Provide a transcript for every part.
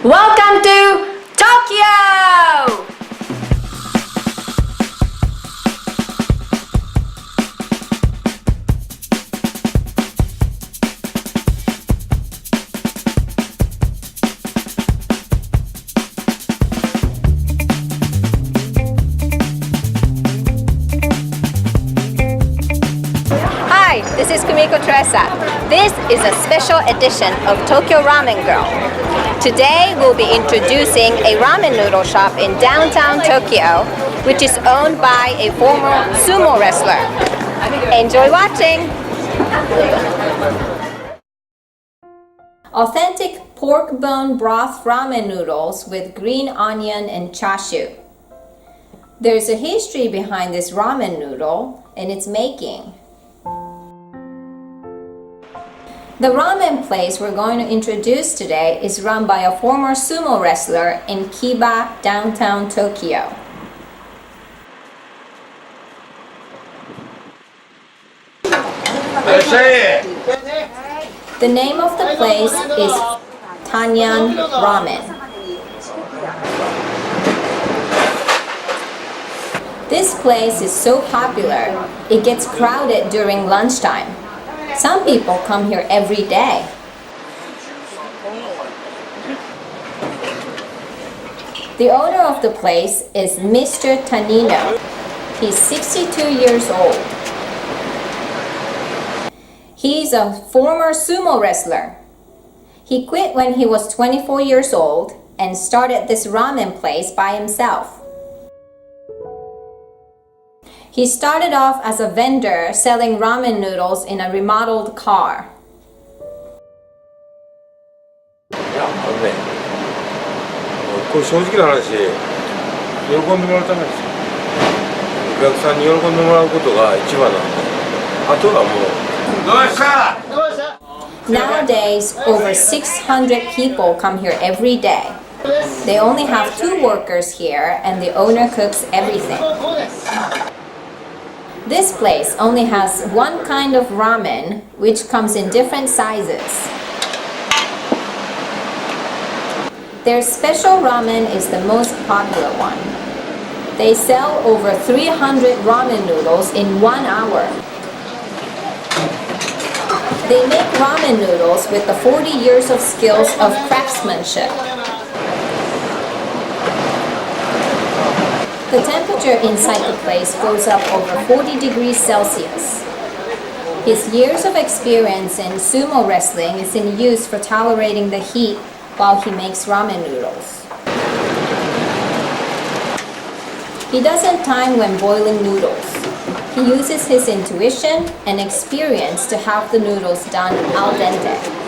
Welcome to Tokyo! Hi, this is Kumiko-Teressa. This is a special edition of Tokyo Ramen Girl. Today we'll be introducing a ramen noodle shop in downtown Tokyo, which is owned by a former sumo wrestler. Enjoy watching! Authentic pork bone broth ramen noodles with green onion and chashu. There's a history behind this ramen noodle and its making. The ramen place we're going to introduce today is run by a former sumo wrestler in Kiba, downtown Tokyo. The name of the place is Taniyan Ramen. This place is so popular, it gets crowded during lunchtime. Some people come here every day. The owner of the place is Mr. Tanino. He's 62 years old. He's a former sumo wrestler. He quit when he was 24 years old and started this ramen place by himself. He started off as a vendor selling ramen noodles in a remodeled car. これ正直な話、喜んでもらうためですよ。お客さんに喜んでもらうことが一番なんで、あとはもう。どうした？ Nowadays, over 600 people come here every day. They only have 2 workers here and the owner cooks everything. This place only has one kind of ramen, which comes in different sizes. Their special ramen is the most popular one. They sell over 300 ramen noodles in 1 hour. They make ramen noodles with the 40 years of skills of craftsmanship. The temperature inside the place goes up over 40 degrees Celsius. His years of experience in sumo wrestling is in use for tolerating the heat while he makes ramen noodles. He doesn't time when boiling noodles. He uses his intuition and experience to have the noodles done al dente.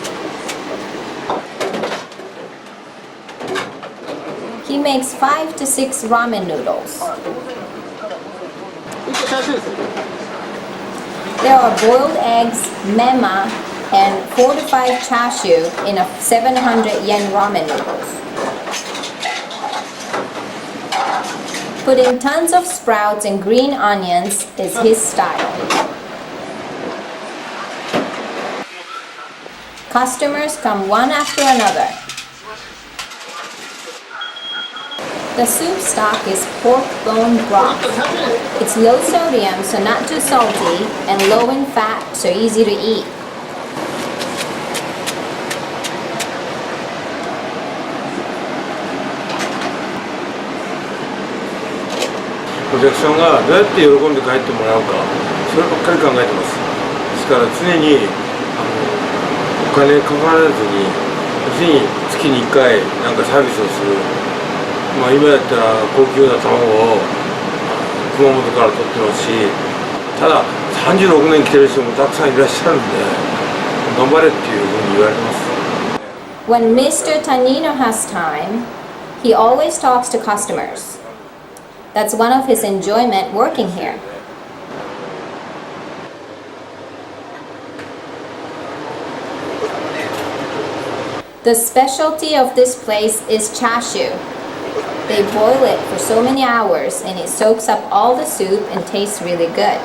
He makes 5 to 6 ramen noodles. There are boiled eggs, mema, and 4 to 5 chashu in a 700 yen ramen noodles. Putting tons of sprouts and green onions is his style. Customers come one after another. The soup stock is pork bone broth. It's low sodium, so not too salty, and low in fat, so easy to eat. お客さんがどうやって喜んで帰ってもらうか、そればっかり考えてます。ですから常にお金かからずに、要するに月に1回なんかサービスをする。まあ今だったら高級な卵を熊本から取ってますし、ただ36年来てる人もたくさんいらっしゃるんで、頑張れっていうふうに言われてます。When Mr. Tanino has time, he always talks to customers. That's one of his enjoyment working here. The specialty of this place is chashu. They boil it for so many hours and it soaks up all the soup and tastes really good.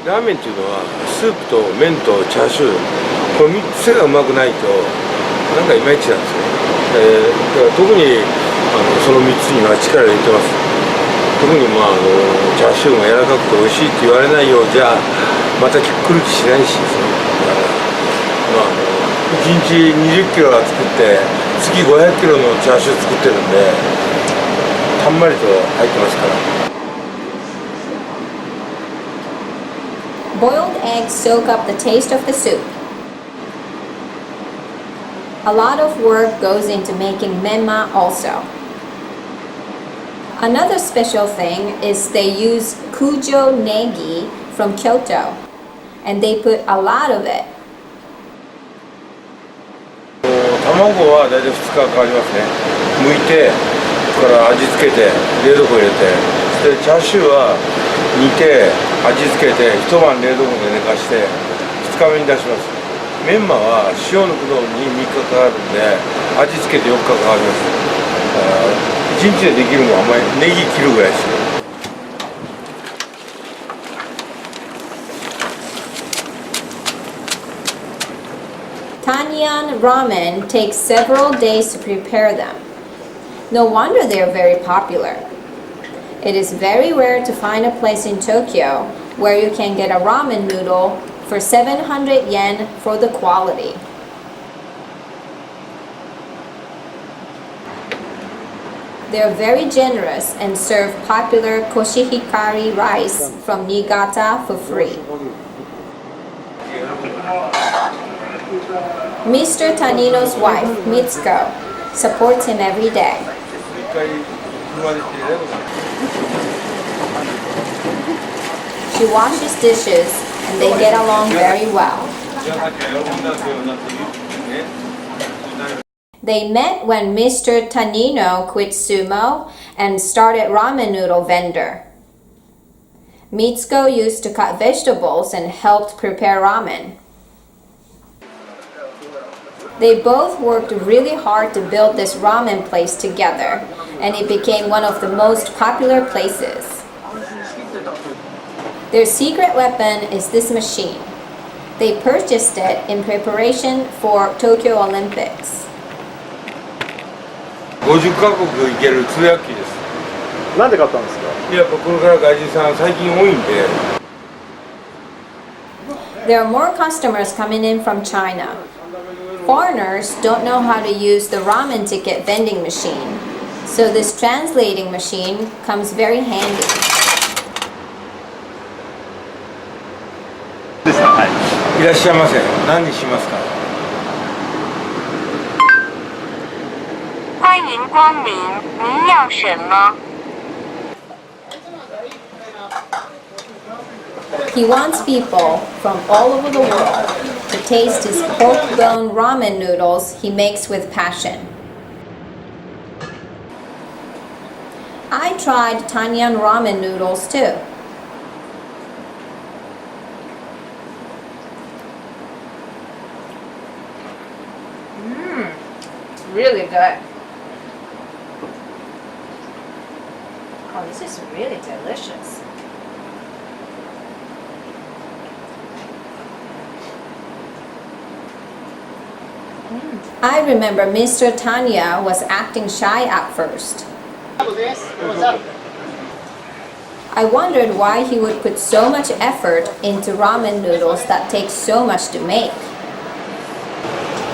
ラーメンっていうのはスープと麺とチャーシューこの3つがうまくないとなんかいまいちなんですよね、だから特にその3つには力を入れてます。特にチャーシューが柔らかくて美味しいって言われないようじゃまた来る気しないしですね。だから1日20キロは作って月500キロのチャーシュー作ってるんでたんまりと入ってますから。Boiled eggs soak up the taste of the soup. A lot of work goes into making menma also. Another special thing is they use Kujo negi from Kyoto, and they put a lot of it. 卵は大体2日かかりますね。剥いてから味付けて冷蔵庫入れて、そしてチャーシューは煮て味付けて一晩冷蔵庫で寝かして2日目に出します。メンマは塩抜くのに3日かかるんで味付けて4日かかります。1日でできるのはあんまりネギ切るぐらいですよ。Taniyan Ramen takes several days to prepare them. No wonder they are very popular. It is very rare to find a place in Tokyo where you can get a ramen noodle for 700 yen for the quality. They are very generous and serve popular Koshihikari rice from Niigata for free. Mr. Tanino's wife, Mitsuko, supports him every day. She washes dishes and they get along very well. They met when Mr. Tanino quit sumo and started ramen noodle vendor. Mitsuko used to cut vegetables and helped prepare ramen. They both worked really hard to build this ramen place together, and it became one of the most popular places. Their secret weapon is this machine. They purchased it in preparation for Tokyo Olympics. 50カ国行ける通訳機です。なんで買ったんですか？やっぱこれから外人さん最近多いんで。There are more customers coming in from China. Foreigners don't know how to use the ramen ticket vending machine, so this translating machine comes very handy. ですか？はい。いらっしゃいませ。何にしますか？欢迎光临，您要什么？ He wants people from all over the world to taste his pork bone ramen noodles he makes with passion. I tried Taniyan Ramen noodles too. Really good. Oh, this is really delicious. I remember Mr. Tanya was acting shy at first. I wondered why he would put so much effort into ramen noodles that take so much to make.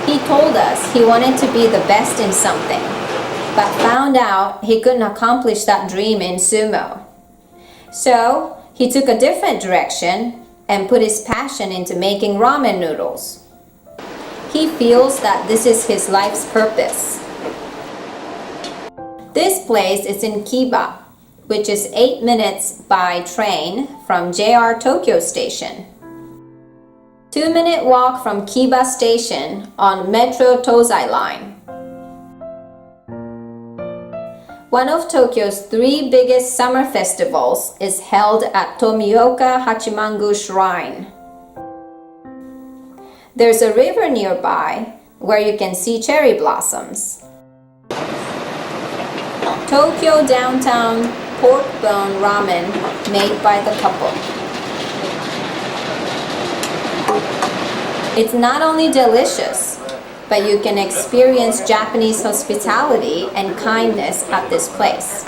He told us he wanted to be the best in something, but found out he couldn't accomplish that dream in sumo. So he took a different direction and put his passion into making ramen noodles. He feels that this is his life's purpose. This place is in Kiba, which is 8 minutes by train from JR Tokyo Station. 2-minute walk from Kiba Station on Metro Tozai Line. One of Tokyo's 3 biggest summer festivals is held at Tomioka Hachimangu Shrine. There's a river nearby where you can see cherry blossoms. Tokyo downtown pork bone ramen made by the couple. It's not only delicious, but you can experience Japanese hospitality and kindness at this place.